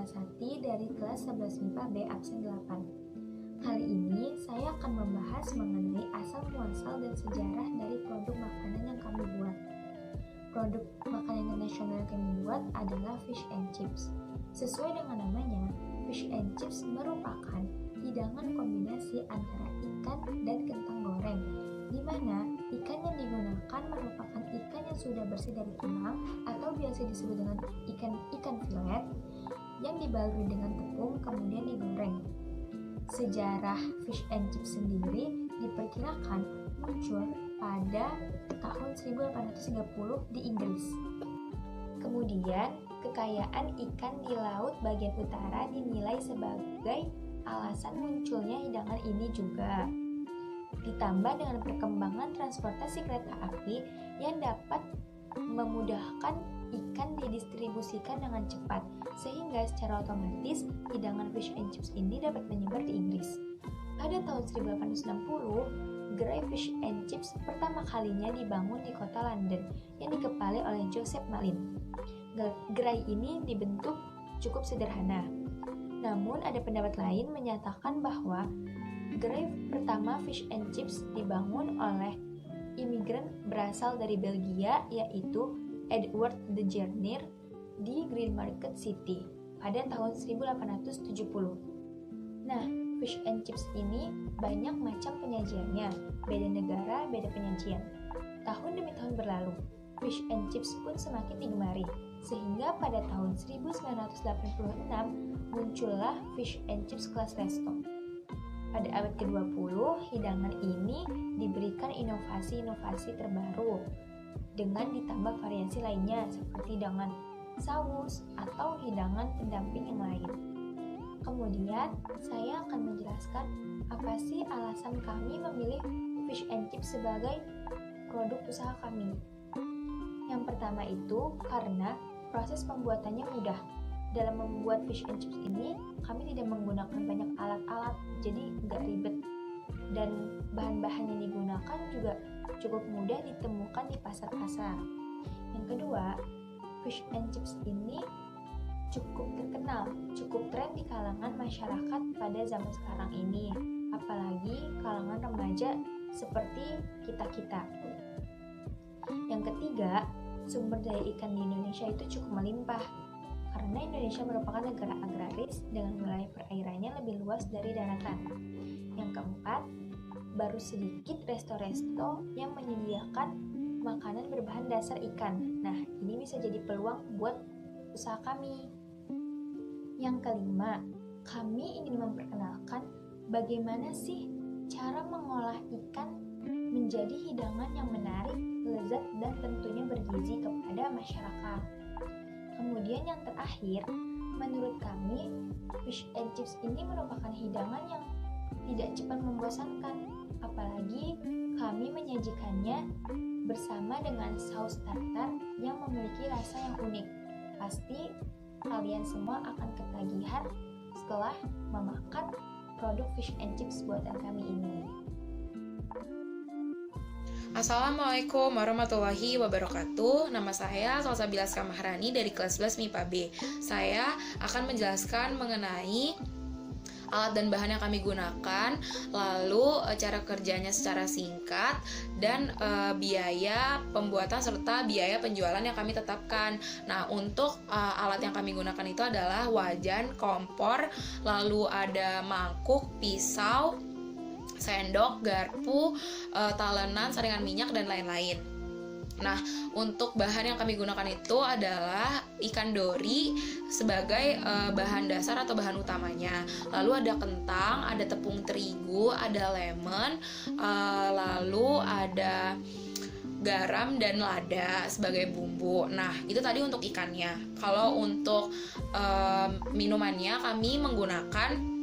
Sati dari kelas 11 MIPA B absen 8. Kali ini saya akan membahas mengenai asal muasal dan sejarah dari produk makanan yang kami buat. Produk makanan internasional yang kami buat adalah fish and chips. Sesuai dengan namanya, fish and chips merupakan hidangan kombinasi antara ikan dan kentang goreng, di mana ikan yang digunakan merupakan ikan yang sudah bersih dari tulang atau biasa disebut dengan ikan filet yang dibaluri dengan tepung kemudian digoreng. Sejarah fish and chips sendiri diperkirakan muncul pada tahun 1830 di Inggris. Kemudian, kekayaan ikan di laut bagian utara dinilai sebagai alasan munculnya hidangan ini juga. Ditambah dengan perkembangan transportasi kereta api yang dapat memudahkan ikan didistribusikan dengan cepat, sehingga secara otomatis hidangan fish and chips ini dapat menyebar di Inggris. Pada tahun 1860, gerai fish and chips pertama kalinya dibangun di kota London yang dikepalai oleh Joseph Malin. Gerai ini dibentuk cukup sederhana. Namun ada pendapat lain menyatakan bahwa gerai pertama fish and chips dibangun oleh imigran berasal dari Belgia, yaitu Edward de Gerner di Green Market City pada tahun 1870. Nah, fish and chips ini banyak macam penyajiannya, beda negara, beda penyajian. Tahun demi tahun berlalu, fish and chips pun semakin digemari, sehingga pada tahun 1986 muncullah fish and chips kelas resto. Pada abad ke-20, hidangan ini diberikan inovasi-inovasi terbaru dengan ditambah variasi lainnya seperti hidangan saus atau hidangan pendamping yang lain. Kemudian, saya akan menjelaskan apa sih alasan kami memilih fish and chips sebagai produk usaha kami. Yang pertama itu karena proses pembuatannya mudah. Dalam membuat fish and chips ini, kami tidak menggunakan banyak alat-alat, jadi nggak ribet. Dan bahan-bahan yang digunakan juga cukup mudah ditemukan di pasar-pasar. Yang kedua, fish and chips ini cukup terkenal, cukup tren di kalangan masyarakat pada zaman sekarang ini, apalagi kalangan remaja seperti kita-kita. Yang ketiga, sumber daya ikan di Indonesia itu cukup melimpah, karena Indonesia merupakan negara agraris dengan wilayah perairannya lebih luas dari daratan. Yang keempat, baru sedikit resto-resto yang menyediakan makanan berbahan dasar ikan. Nah, ini bisa jadi peluang buat usaha kami. Yang kelima, kami ingin memperkenalkan bagaimana sih cara mengolah ikan menjadi hidangan yang menarik, lezat, dan tentunya bergizi kepada masyarakat. Kemudian yang terakhir, menurut kami, fish and chips ini merupakan hidangan yang tidak cepat membosankan, apalagi kami menyajikannya bersama dengan saus tartar yang memiliki rasa yang unik. Pasti kalian semua akan ketagihan setelah memakan produk fish and chips buatan kami ini. Assalamualaikum warahmatullahi wabarakatuh. Nama saya Salsabila Maharani dari kelas 11 MIPA B. Saya akan menjelaskan mengenai alat dan bahan yang kami gunakan, lalu cara kerjanya secara singkat, dan biaya pembuatan serta biaya penjualan yang kami tetapkan. Nah, untuk alat yang kami gunakan itu adalah wajan, kompor, lalu ada mangkuk, pisau, sendok, garpu, talenan, saringan minyak, dan lain-lain. Nah, untuk bahan yang kami gunakan itu adalah ikan dori sebagai bahan dasar atau bahan utamanya. Lalu ada kentang, ada tepung terigu, ada lemon, lalu ada garam dan lada sebagai bumbu. Nah, itu tadi untuk ikannya. Kalau untuk minumannya kami menggunakan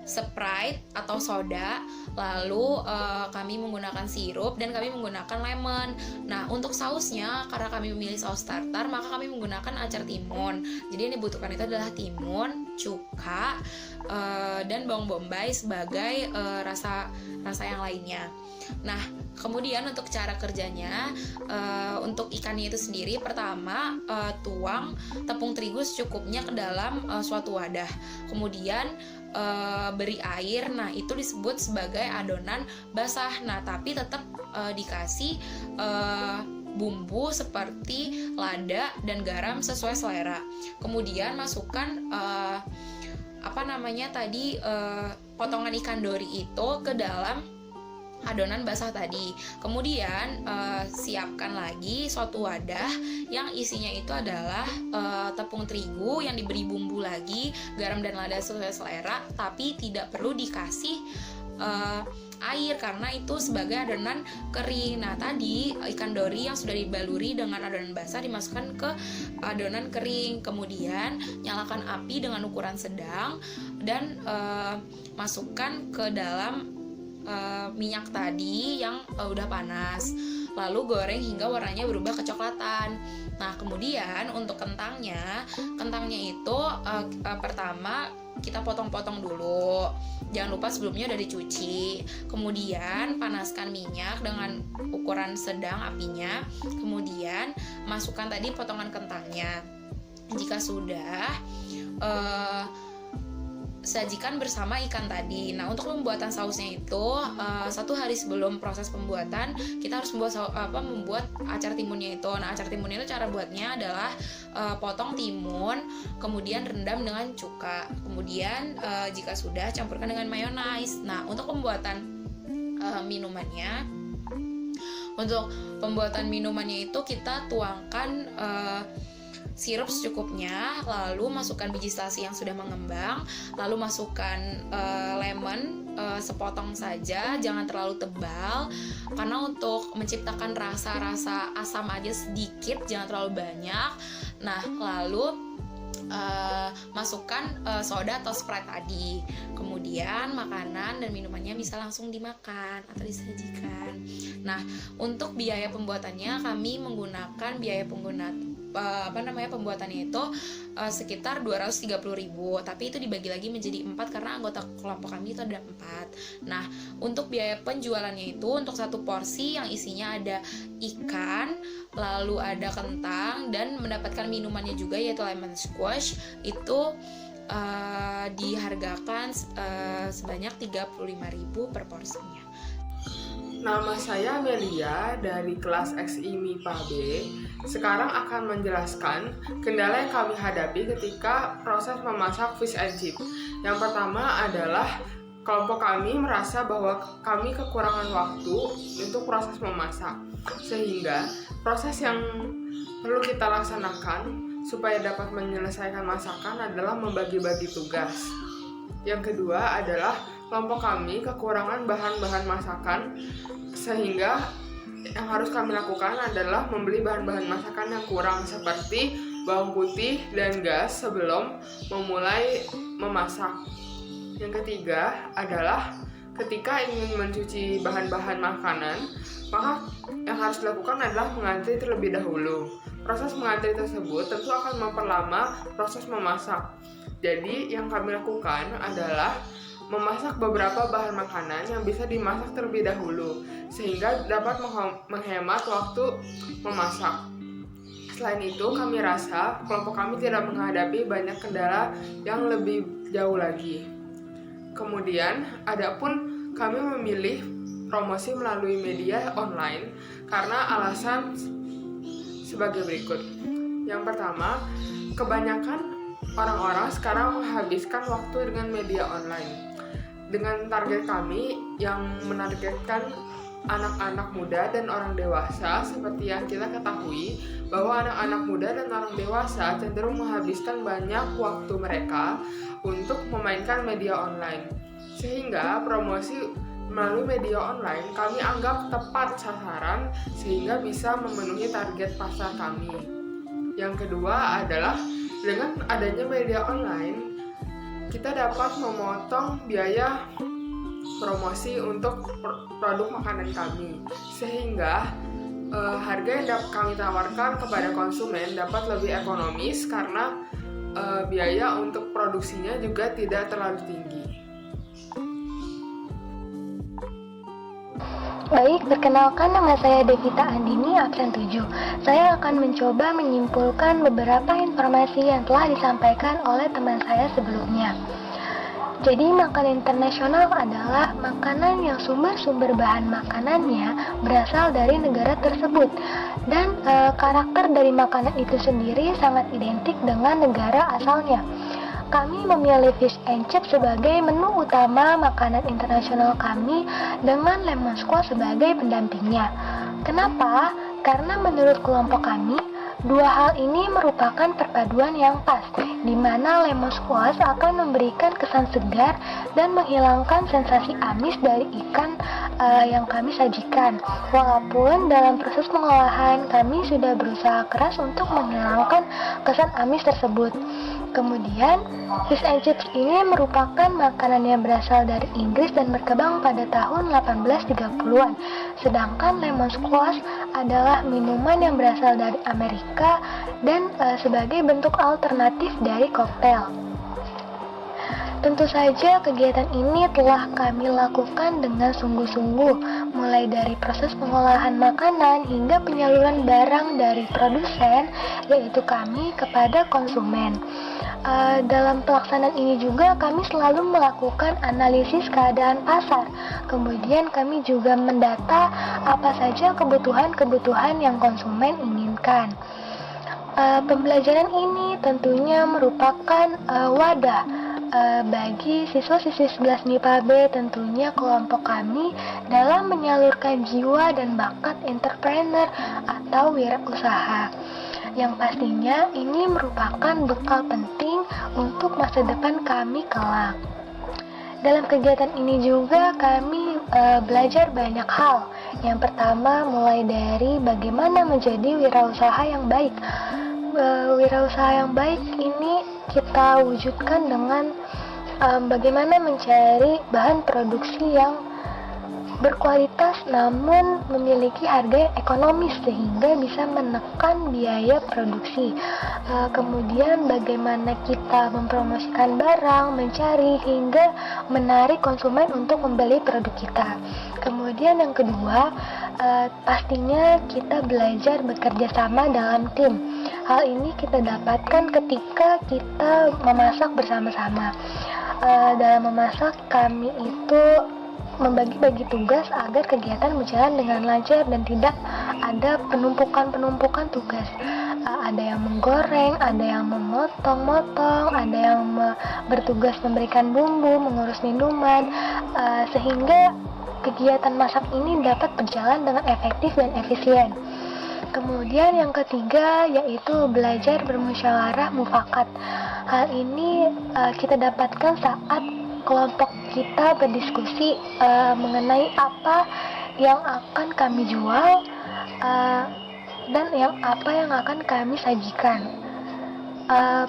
Sprite atau soda, lalu kami menggunakan sirup dan kami menggunakan lemon. Nah, untuk sausnya karena kami memilih saus tartar, maka kami menggunakan acar timun. Jadi yang dibutuhkan itu adalah timun, cuka, dan bawang bombay sebagai rasa yang lainnya. Nah, kemudian untuk cara kerjanya, untuk ikannya itu sendiri, pertama tuang tepung terigu secukupnya ke dalam suatu wadah. Kemudian beri air. Nah, itu disebut sebagai adonan basah. Nah, tapi tetap dikasih bumbu seperti lada dan garam sesuai selera. Kemudian masukkan potongan ikan dori itu ke dalam adonan basah tadi. Kemudian siapkan lagi suatu wadah yang isinya itu adalah tepung terigu yang diberi bumbu lagi, garam dan lada sesuai selera, tapi tidak perlu dikasih air karena itu sebagai adonan kering. Nah, tadi ikan dori yang sudah dibaluri dengan adonan basah dimasukkan ke adonan kering. Kemudian nyalakan api dengan ukuran sedang dan masukkan ke dalam minyak tadi yang udah panas, lalu goreng hingga warnanya berubah kecoklatan. Nah, kemudian untuk kentangnya itu pertama kita potong-potong dulu. Jangan lupa sebelumnya udah dicuci. Kemudian panaskan minyak dengan ukuran sedang apinya. Kemudian masukkan tadi potongan kentangnya. Jika sudah, sajikan bersama ikan tadi. Nah, untuk pembuatan sausnya itu 1 hari sebelum proses pembuatan kita harus membuat acar timunnya itu. Nah, acar timunnya itu cara buatnya adalah potong timun, kemudian rendam dengan cuka. Kemudian jika sudah, campurkan dengan mayonaise. Nah, untuk pembuatan minumannya itu kita tuangkan sirup secukupnya, lalu masukkan biji selasi yang sudah mengembang, lalu masukkan lemon sepotong saja, jangan terlalu tebal karena untuk menciptakan rasa-rasa asam aja sedikit, jangan terlalu banyak. Nah, lalu masukkan soda atau Sprite tadi. Kemudian makanan dan minumannya bisa langsung dimakan atau disajikan. Nah, untuk biaya pembuatannya kami menggunakan pembuatannya itu sekitar 230.000, tapi itu dibagi lagi menjadi 4 karena anggota kelompok kami itu ada 4. Nah, untuk biaya penjualannya itu untuk 1 porsi yang isinya ada ikan, lalu ada kentang dan mendapatkan minumannya juga yaitu lemon squash, itu dihargakan sebanyak 35.000 per porsinya. Nama saya Melia dari kelas XI MIPA B. Sekarang akan menjelaskan kendala yang kami hadapi ketika proses memasak fish and chip. Yang pertama adalah kelompok kami merasa bahwa kami kekurangan waktu untuk proses memasak, sehingga proses yang perlu kita laksanakan supaya dapat menyelesaikan masakan adalah membagi-bagi tugas. Yang kedua adalah kelompok kami kekurangan bahan-bahan masakan, sehingga yang harus kami lakukan adalah membeli bahan-bahan masakan yang kurang seperti bawang putih dan gas sebelum memulai memasak. Yang ketiga adalah ketika ingin mencuci bahan-bahan makanan, maka yang harus dilakukan adalah mengantri terlebih dahulu. Proses mengantri tersebut tentu akan memperlama proses memasak. Jadi yang kami lakukan adalah memasak beberapa bahan makanan yang bisa dimasak terlebih dahulu, sehingga dapat menghemat waktu memasak. Selain itu, kami rasa kelompok kami tidak menghadapi banyak kendala yang lebih jauh lagi. Kemudian, adapun kami memilih promosi melalui media online karena alasan sebagai berikut. Yang pertama, kebanyakan orang-orang sekarang menghabiskan waktu dengan media online. Dengan target kami yang menargetkan anak-anak muda dan orang dewasa, seperti yang kita ketahui bahwa anak-anak muda dan orang dewasa cenderung menghabiskan banyak waktu mereka untuk memainkan media online. Sehingga promosi melalui media online kami anggap tepat sasaran sehingga bisa memenuhi target pasar kami. Yang kedua adalah dengan adanya media online, kita dapat memotong biaya promosi untuk produk makanan kami, sehingga harga yang dapat kami tawarkan kepada konsumen dapat lebih ekonomis karena biaya untuk produksinya juga tidak terlalu tinggi. Baik, perkenalkan nama saya Devita Andini, absen 7. Saya akan mencoba menyimpulkan beberapa informasi yang telah disampaikan oleh teman saya sebelumnya. Jadi, makanan internasional adalah makanan yang sumber-sumber bahan makanannya berasal dari negara tersebut. Dan karakter dari makanan itu sendiri sangat identik dengan negara asalnya. Kami memilih fish and chips sebagai menu utama makanan internasional kami dengan lemon squash sebagai pendampingnya. Kenapa? Karena menurut kelompok kami, dua hal ini merupakan perpaduan yang pas, di mana lemon squash akan memberikan kesan segar dan menghilangkan sensasi amis dari ikan yang kami sajikan. Walaupun dalam proses pengolahan kami sudah berusaha keras untuk menghilangkan kesan amis tersebut. Kemudian, fish and chips ini merupakan makanan yang berasal dari Inggris dan berkembang pada tahun 1830-an. Sedangkan lemon squash adalah minuman yang berasal dari Amerika dan sebagai bentuk alternatif dari koktail. Tentu saja kegiatan ini telah kami lakukan dengan sungguh-sungguh, mulai dari proses pengolahan makanan hingga penyaluran barang dari produsen, yaitu kami, kepada konsumen. Dalam pelaksanaan ini juga kami selalu melakukan analisis keadaan pasar. Kemudian kami juga mendata apa saja kebutuhan-kebutuhan yang konsumen inginkan. Pembelajaran ini tentunya merupakan wadah bagi siswa-siswi 11 MIPA B, tentunya kelompok kami, dalam menyalurkan jiwa dan bakat entrepreneur atau wirausaha. Yang pastinya ini merupakan bekal penting untuk masa depan kami kelak. Dalam kegiatan ini juga kami belajar banyak hal. Yang pertama, mulai dari bagaimana menjadi wirausaha yang baik. Wirausaha yang baik ini kita wujudkan dengan bagaimana mencari bahan produksi yang berkualitas namun memiliki harga yang ekonomis sehingga bisa menekan biaya produksi. Kemudian bagaimana kita mempromosikan barang, mencari hingga menarik konsumen untuk membeli produk kita. Kemudian yang kedua, pastinya kita belajar bekerja sama dalam tim. Hal ini kita dapatkan ketika kita memasak bersama-sama. Dalam memasak kami itu membagi-bagi tugas agar kegiatan berjalan dengan lancar dan tidak ada penumpukan tugas. Ada yang menggoreng, ada yang memotong-motong, ada yang bertugas memberikan bumbu, mengurus minuman, sehingga kegiatan masak ini dapat berjalan dengan efektif dan efisien. Kemudian yang ketiga yaitu belajar bermusyawarah mufakat. Hal ini kita dapatkan saat kelompok kita berdiskusi mengenai apa yang akan kami jual dan apa yang akan kami sajikan.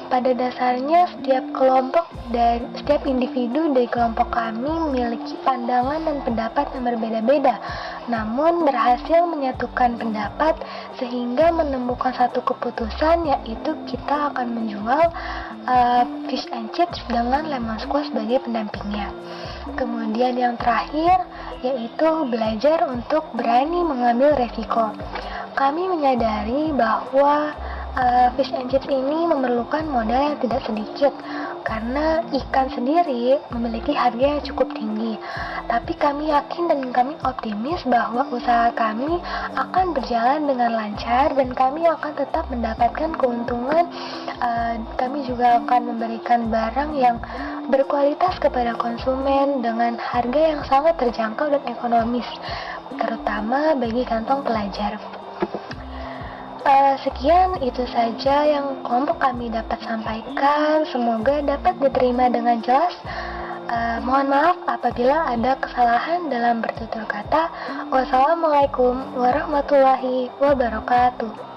Pada dasarnya setiap kelompok dan setiap individu dari kelompok kami memiliki pandangan dan pendapat yang berbeda-beda, namun berhasil menyatukan pendapat sehingga menemukan satu keputusan, yaitu kita akan menjual fish and chips dengan lemon squash sebagai pendampingnya. Kemudian yang terakhir yaitu belajar untuk berani mengambil resiko. Kami menyadari bahwa fish and chips ini memerlukan modal yang tidak sedikit karena ikan sendiri memiliki harga yang cukup tinggi. Tapi kami yakin dan kami optimis bahwa usaha kami akan berjalan dengan lancar dan kami akan tetap mendapatkan keuntungan. Kami juga akan memberikan barang yang berkualitas kepada konsumen dengan harga yang sangat terjangkau dan ekonomis, terutama bagi kantong pelajar. Sekian itu saja yang kelompok kami dapat sampaikan. Semoga dapat diterima dengan jelas. Mohon maaf apabila ada kesalahan dalam bertutur kata. Wassalamualaikum warahmatullahi wabarakatuh.